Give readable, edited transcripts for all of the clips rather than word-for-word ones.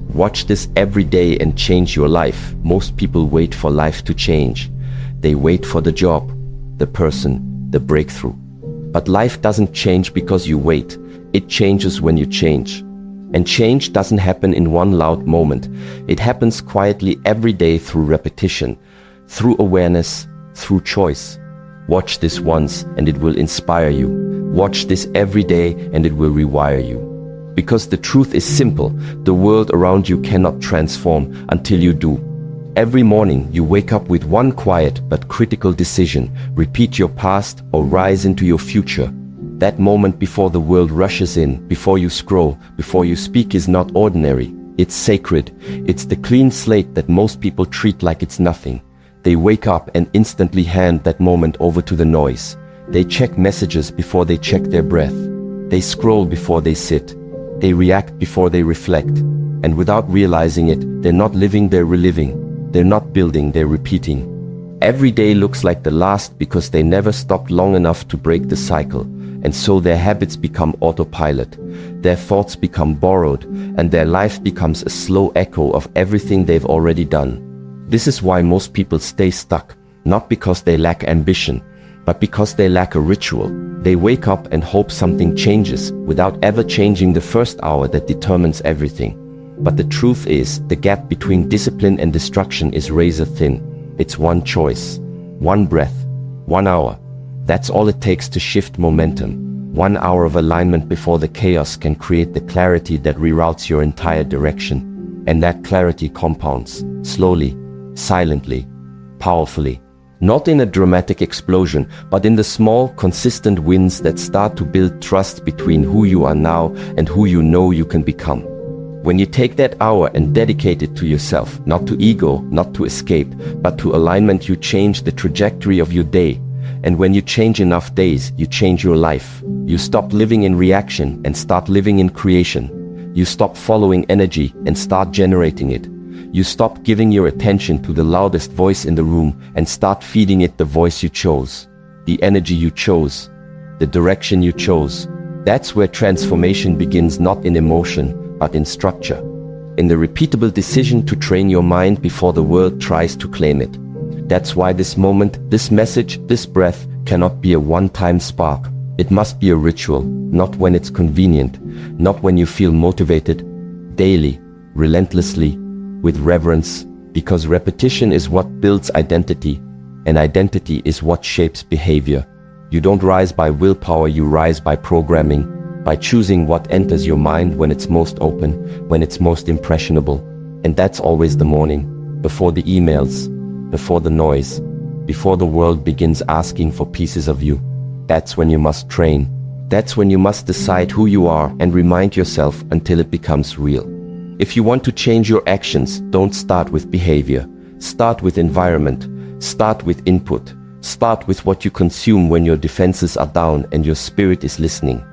Watch this every day and change your life. Most people wait for life to change. They wait for the job, the person, the breakthrough. But life doesn't change because you wait. It changes when you change. And change doesn't happen in one loud moment. It happens quietly every day through repetition, through awareness, through choice. Watch this once and it will inspire you. Watch this every day and it will rewire you. Because the truth is simple, the world around you cannot transform until you do. Every morning you wake up with one quiet but critical decision: repeat your past or rise into your future. That moment before the world rushes in, before you scroll, before you speak is not ordinary. It's sacred. It's the clean slate that most people treat like it's nothing. They wake up and instantly hand that moment over to the noise. They check messages before they check their breath. They scroll before they sit. They react before they reflect. And without realizing it, they're not living, they're reliving. They're not building, they're repeating. Every day looks like the last because they never stopped long enough to break the cycle. And so their habits become autopilot. Their thoughts become borrowed, and their life becomes a slow echo of everything they've already done. This is why most people stay stuck, not because they lack ambition, but because they lack a ritual. They wake up and hope something changes without ever changing the first hour that determines everything. But the truth is, the gap between discipline and destruction is razor thin. It's one choice, one breath, 1 hour. That's all it takes to shift momentum. 1 hour of alignment before the chaos can create the clarity that reroutes your entire direction. And that clarity compounds, slowly, silently, powerfully. Not in a dramatic explosion, but in the small, consistent wins that start to build trust between who you are now and who you know you can become. When you take that hour and dedicate it to yourself, not to ego, not to escape, but to alignment, you change the trajectory of your day. And when you change enough days, you change your life. You stop living in reaction and start living in creation. You stop following energy and start generating it. You stop giving your attention to the loudest voice in the room and start feeding it the voice you chose, the energy you chose, the direction you chose. That's where transformation begins, not in emotion, but in structure. In the repeatable decision to train your mind before the world tries to claim it. That's why this moment, this message, this breath cannot be a one-time spark. It must be a ritual, not when it's convenient, not when you feel motivated, daily, relentlessly, with reverence, because repetition is what builds identity, and identity is what shapes behavior. You don't rise by willpower, you rise by programming, by choosing what enters your mind when it's most open, when it's most impressionable. And that's always the morning, before the emails, before the noise, before the world begins asking for pieces of you. That's when you must train. That's when you must decide who you are and remind yourself until it becomes real. If you want to change your actions, don't start with behavior. Start with environment. Start with input. Start with what you consume when your defenses are down and your spirit is listening.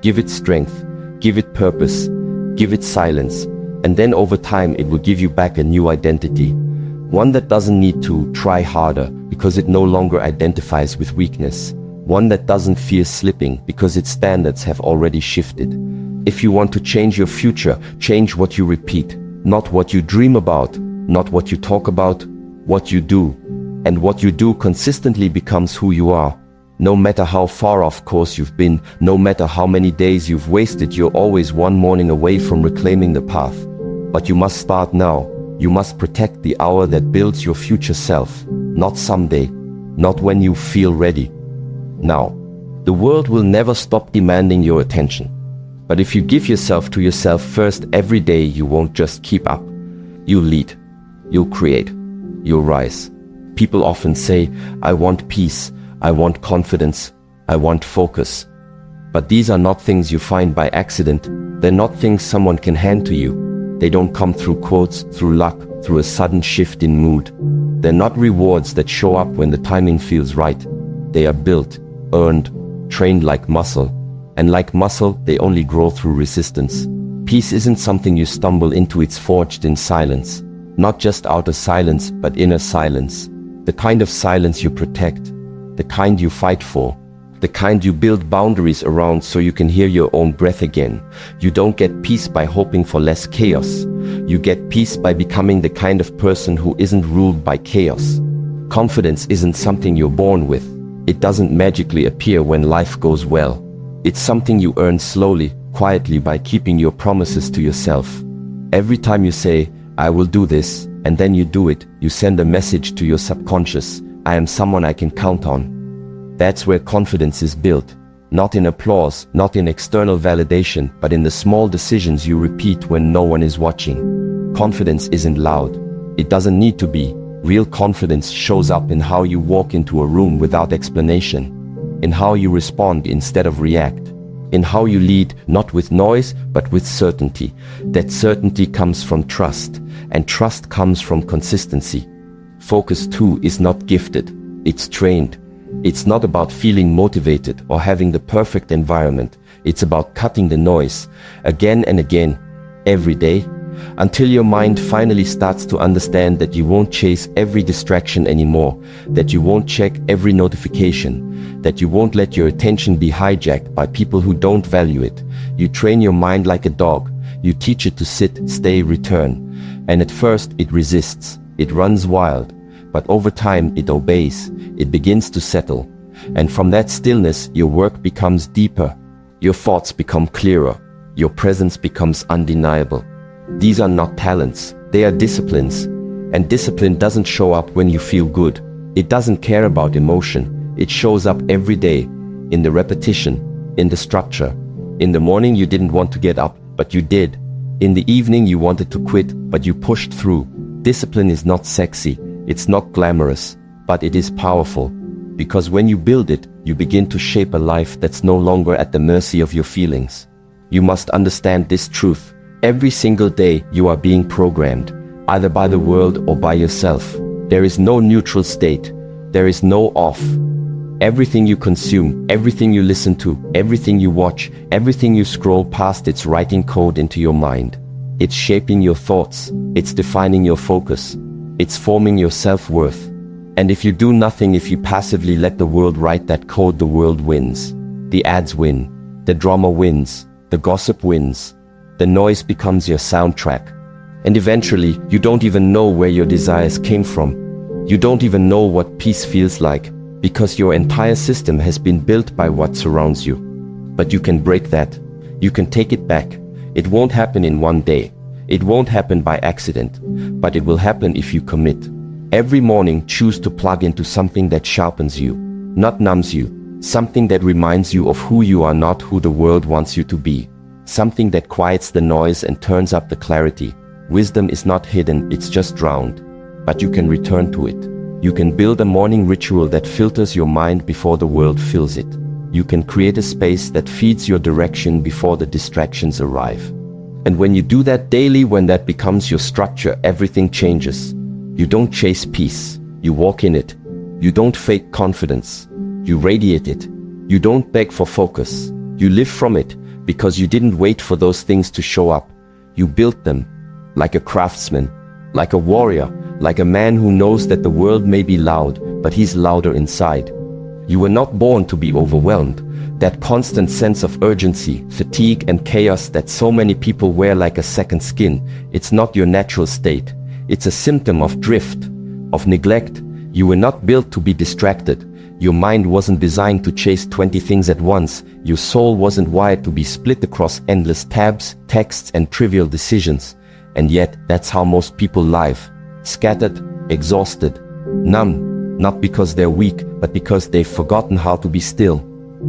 Give it strength. Give it purpose. Give it silence. And then over time it will give you back a new identity. One that doesn't need to try harder because it no longer identifies with weakness. One that doesn't fear slipping because its standards have already shifted. If you want to change your future, change what you repeat, not what you dream about, not what you talk about, what you do. And what you do consistently becomes who you are. No matter how far off course you've been, no matter how many days you've wasted, you're always one morning away from reclaiming the path. But you must start now. You must protect the hour that builds your future self, not someday, not when you feel ready. Now, the world will never stop demanding your attention. But if you give yourself to yourself first every day, you won't just keep up. You'll lead, you'll create, you'll rise. People often say, I want peace, I want confidence, I want focus. But these are not things you find by accident. They're not things someone can hand to you. They don't come through quotes, through luck, through a sudden shift in mood. They're not rewards that show up when the timing feels right. They are built, earned, trained like muscle. And like muscle, they only grow through resistance. Peace isn't something you stumble into, it's forged in silence. Not just outer silence, but inner silence. The kind of silence you protect. The kind you fight for. The kind you build boundaries around so you can hear your own breath again. You don't get peace by hoping for less chaos. You get peace by becoming the kind of person who isn't ruled by chaos. Confidence isn't something you're born with. It doesn't magically appear when life goes well. It's something you earn slowly, quietly, by keeping your promises to yourself. Every time you say, "I will do this," and then you do it, you send a message to your subconscious: "I am someone I can count on." That's where confidence is built. Not in applause, not in external validation, but in the small decisions you repeat when no one is watching. Confidence isn't loud. It doesn't need to be. Real confidence shows up in how you walk into a room without explanation, in how you respond instead of react, in how you lead, not with noise, but with certainty. That certainty comes from trust, and trust comes from consistency. Focus too is not gifted, it's trained. It's not about feeling motivated or having the perfect environment. It's about cutting the noise, again and again, every day, until your mind finally starts to understand that you won't chase every distraction anymore, that you won't check every notification, that you won't let your attention be hijacked by people who don't value it. You train your mind like a dog. You teach it to sit, stay, return. And at first it resists, it runs wild, but over time it obeys, it begins to settle. And from that stillness, your work becomes deeper, your thoughts become clearer, your presence becomes undeniable. These are not talents, they are disciplines. And discipline doesn't show up when you feel good. It doesn't care about emotion. It shows up every day, in the repetition, in the structure. In the morning you didn't want to get up, but you did. In the evening you wanted to quit, but you pushed through. Discipline is not sexy, it's not glamorous, but it is powerful. Because when you build it, you begin to shape a life that's no longer at the mercy of your feelings. You must understand this truth. Every single day you are being programmed, either by the world or by yourself. There is no neutral state. There is no off. Everything you consume, everything you listen to, everything you watch, everything you scroll past, it's writing code into your mind. It's shaping your thoughts. It's defining your focus. It's forming your self-worth. And if you do nothing, if you passively let the world write that code, the world wins. The ads win. The drama wins. The gossip wins. The noise becomes your soundtrack. And eventually, you don't even know where your desires came from. You don't even know what peace feels like, because your entire system has been built by what surrounds you. But you can break that. You can take it back. It won't happen in one day. It won't happen by accident. But it will happen if you commit. Every morning, choose to plug into something that sharpens you, not numbs you. Something that reminds you of who you are, not who the world wants you to be. Something that quiets the noise and turns up the clarity. Wisdom is not hidden, it's just drowned. But you can return to it. You can build a morning ritual that filters your mind before the world fills it. You can create a space that feeds your direction before the distractions arrive. And when you do that daily, when that becomes your structure, everything changes. You don't chase peace, you walk in it. You don't fake confidence, you radiate it. You don't beg for focus, you live from it. Because you didn't wait for those things to show up. You built them, like a craftsman, like a warrior, like a man who knows that the world may be loud, but he's louder inside. You were not born to be overwhelmed. That constant sense of urgency, fatigue and chaos that so many people wear like a second skin, it's not your natural state. It's a symptom of drift, of neglect. You were not built to be distracted. Your mind wasn't designed to chase 20 things at once. Your soul wasn't wired to be split across endless tabs, texts, and trivial decisions. And yet, that's how most people live. Scattered, exhausted, numb, not because they're weak, but because they've forgotten how to be still.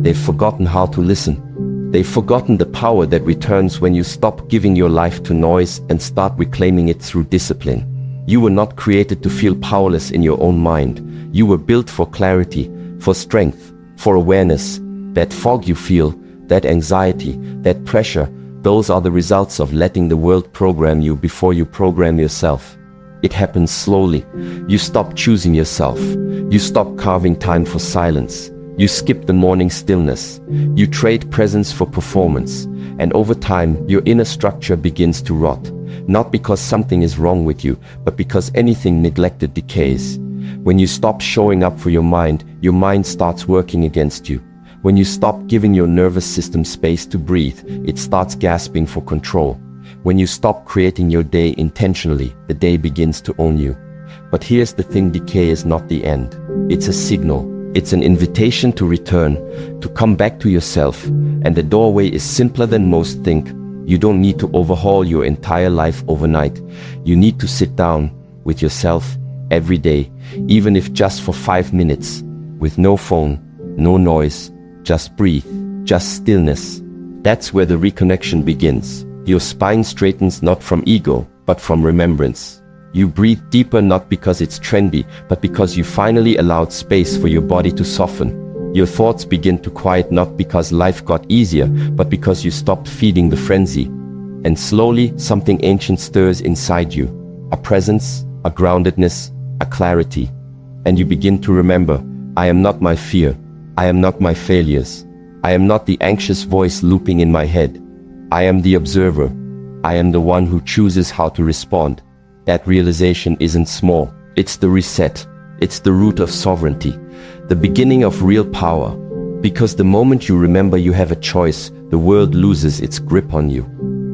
They've forgotten how to listen. They've forgotten the power that returns when you stop giving your life to noise and start reclaiming it through discipline. You were not created to feel powerless in your own mind. You were built for clarity, for strength, for awareness. That fog you feel, that anxiety, that pressure, those are the results of letting the world program you before you program yourself. It happens slowly. You stop choosing yourself. You stop carving time for silence. You skip the morning stillness. You trade presence for performance. And over time, your inner structure begins to rot. Not because something is wrong with you, but because anything neglected decays. When you stop showing up for your mind starts working against you. When you stop giving your nervous system space to breathe, it starts gasping for control. When you stop creating your day intentionally, the day begins to own you. But here's the thing, decay is not the end. It's a signal. It's an invitation to return, to come back to yourself. And the doorway is simpler than most think. You don't need to overhaul your entire life overnight. You need to sit down with yourself every day, even if just for 5 minutes, with no phone, no noise, just breathe, just stillness. That's where the reconnection begins. Your spine straightens not from ego, but from remembrance. You breathe deeper not because it's trendy, but because you finally allowed space for your body to soften. Your thoughts begin to quiet not because life got easier, but because you stopped feeding the frenzy. And slowly, something ancient stirs inside you. A presence, a groundedness, a clarity. And you begin to remember, I am not my fear. I am not my failures. I am not the anxious voice looping in my head. I am the observer. I am the one who chooses how to respond. That realization isn't small. It's the reset. It's the root of sovereignty. The beginning of real power. Because the moment you remember you have a choice, the world loses its grip on you.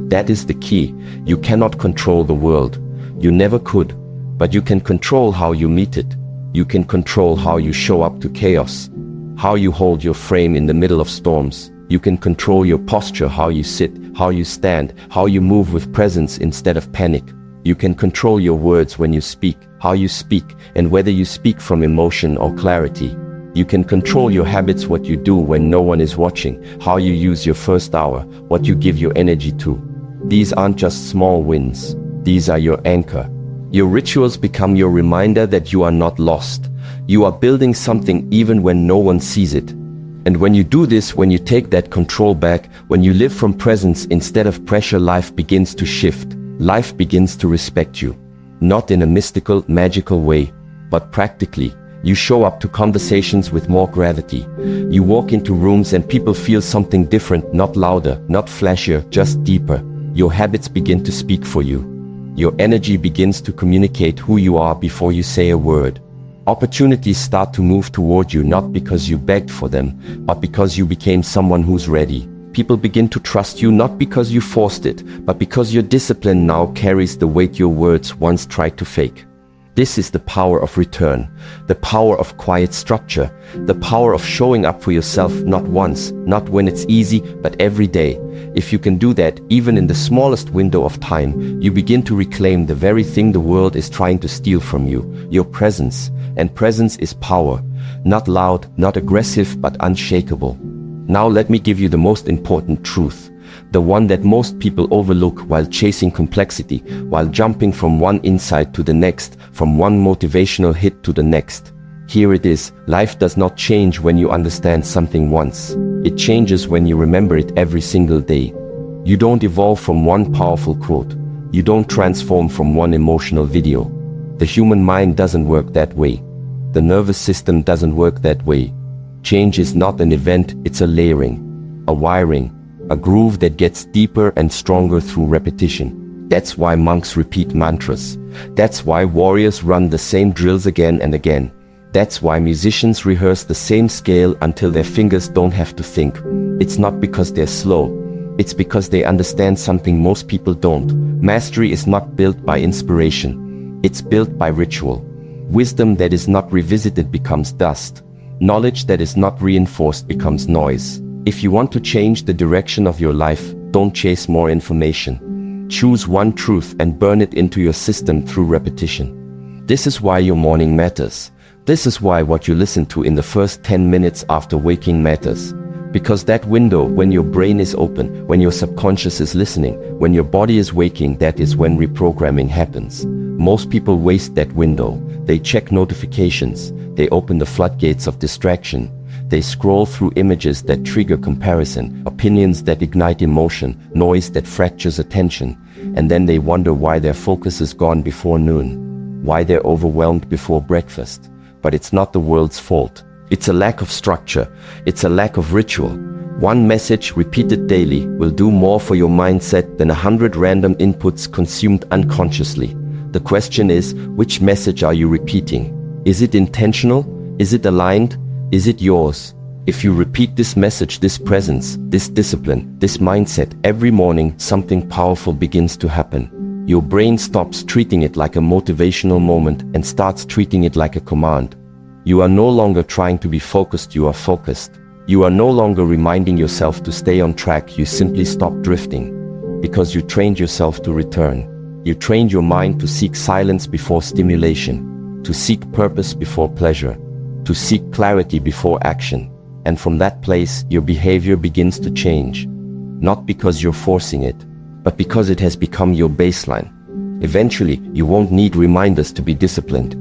That is the key. You cannot control the world. You never could. But you can control how you meet it. You can control how you show up to chaos. How you hold your frame in the middle of storms. You can control your posture, how you sit, how you stand, how you move with presence instead of panic. You can control your words when you speak, how you speak, and whether you speak from emotion or clarity. You can control your habits, what you do when no one is watching, how you use your first hour, what you give your energy to. These aren't just small wins. These are your anchor. Your rituals become your reminder that you are not lost. You are building something even when no one sees it. And when you do this, when you take that control back, when you live from presence instead of pressure, life begins to shift. Life begins to respect you. Not in a mystical, magical way, but practically. You show up to conversations with more gravity. You walk into rooms and people feel something different, not louder, not flashier, just deeper. Your habits begin to speak for you. Your energy begins to communicate who you are before you say a word. Opportunities start to move toward you not because you begged for them, but because you became someone who's ready. People begin to trust you not because you forced it, but because your discipline now carries the weight your words once tried to fake. This is the power of return, the power of quiet structure, the power of showing up for yourself not once, not when it's easy, but every day. If you can do that, even in the smallest window of time, you begin to reclaim the very thing the world is trying to steal from you, your presence. And presence is power, not loud, not aggressive, but unshakable. Now let me give you the most important truth, the one that most people overlook while chasing complexity, while jumping from one insight to the next, from one motivational hit to the next. Here it is, life does not change when you understand something once. It changes when you remember it every single day. You don't evolve from one powerful quote. You don't transform from one emotional video. The human mind doesn't work that way. The nervous system doesn't work that way. Change is not an event, it's a layering, a wiring, a groove that gets deeper and stronger through repetition. That's why monks repeat mantras. That's why warriors run the same drills again and again. That's why musicians rehearse the same scale until their fingers don't have to think. It's not because they're slow. It's because they understand something most people don't. Mastery is not built by inspiration. It's built by ritual. Wisdom that is not revisited becomes dust. Knowledge that is not reinforced becomes noise. If you want to change the direction of your life, don't chase more information. Choose one truth and burn it into your system through repetition. This is why your morning matters. This is why what you listen to in the first 10 minutes after waking matters. Because that window, when your brain is open, when your subconscious is listening, when your body is waking, that is when reprogramming happens. Most people waste that window. They check notifications. They open the floodgates of distraction. They scroll through images that trigger comparison, opinions that ignite emotion, noise that fractures attention. And then they wonder why their focus is gone before noon, why they're overwhelmed before breakfast. But it's not the world's fault. It's a lack of structure. It's a lack of ritual. One message repeated daily will do more for your mindset than 100 random inputs consumed unconsciously. The question is, which message are you repeating? Is it intentional? Is it aligned? Is it yours? If you repeat this message, this presence, this discipline, this mindset every morning, something powerful begins to happen. Your brain stops treating it like a motivational moment and starts treating it like a command. You are no longer trying to be focused, you are focused. You are no longer reminding yourself to stay on track, you simply stop drifting. Because you trained yourself to return. You trained your mind to seek silence before stimulation, to seek purpose before pleasure, to seek clarity before action. And from that place, your behavior begins to change. Not because you're forcing it, but because it has become your baseline. Eventually, you won't need reminders to be disciplined.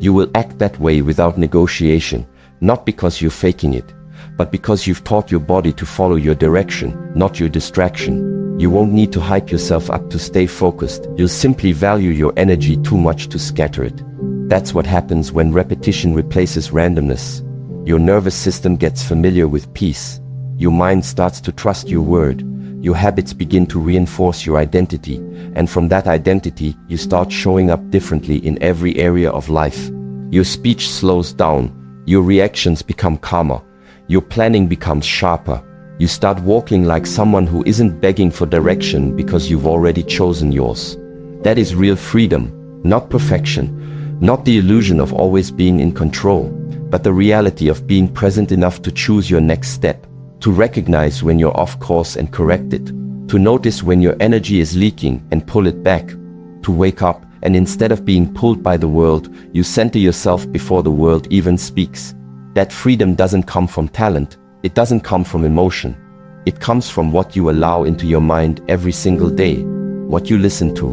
You will act that way without negotiation, not because you're faking it, but because you've taught your body to follow your direction, not your distraction. You won't need to hype yourself up to stay focused. You'll simply value your energy too much to scatter it. That's what happens when repetition replaces randomness. Your nervous system gets familiar with peace. Your mind starts to trust your word. Your habits begin to reinforce your identity. And from that identity, you start showing up differently in every area of life. Your speech slows down. Your reactions become calmer. Your planning becomes sharper. You start walking like someone who isn't begging for direction because you've already chosen yours. That is real freedom, not perfection, not the illusion of always being in control, but the reality of being present enough to choose your next step, to recognize when you're off course and correct it, to notice when your energy is leaking and pull it back, to wake up and instead of being pulled by the world, you center yourself before the world even speaks. That freedom doesn't come from talent, it doesn't come from emotion. It comes from what you allow into your mind every single day, what you listen to,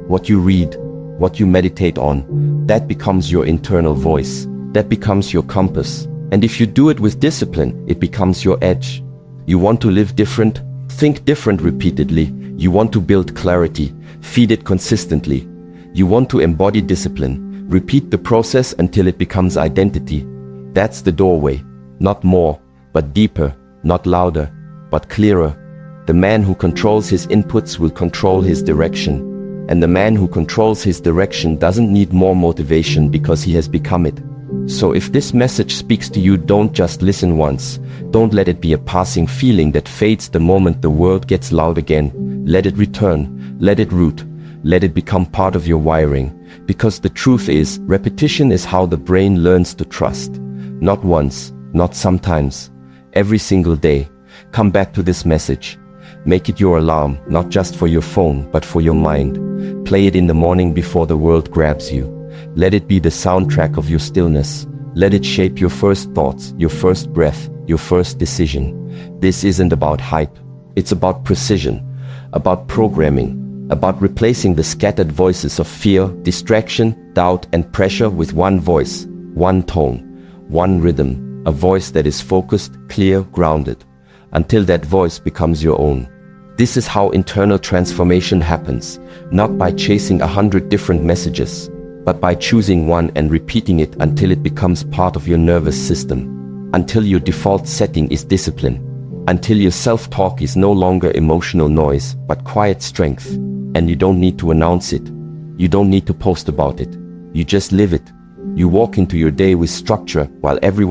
what you read, what you meditate on. That becomes your internal voice. That becomes your compass. And if you do it with discipline, it becomes your edge. You want to live different? Think different repeatedly. You want to build clarity? Feed it consistently. You want to embody discipline? Repeat the process until it becomes identity. That's the doorway. Not more, but deeper. Not louder, but clearer. The man who controls his inputs will control his direction. And the man who controls his direction doesn't need more motivation because he has become it. So if this message speaks to you, don't just listen once. Don't let it be a passing feeling that fades the moment the world gets loud again. Let it return. Let it root. Let it become part of your wiring. Because the truth is, repetition is how the brain learns to trust. Not once, not sometimes. Every single day. Come back to this message. Make it your alarm, not just for your phone, but for your mind. Play it in the morning before the world grabs you. Let it be the soundtrack of your stillness. Let it shape your first thoughts, your first breath, your first decision. This isn't about hype. It's about precision, about programming, about replacing the scattered voices of fear, distraction, doubt, and pressure with one voice, one tone, one rhythm, a voice that is focused, clear, grounded, until that voice becomes your own. This is how internal transformation happens, not by chasing 100 different messages, but by choosing one and repeating it until it becomes part of your nervous system, until your default setting is discipline, until your self-talk is no longer emotional noise, but quiet strength. And you don't need to announce it. You don't need to post about it. You just live it. You walk into your day with structure while everyone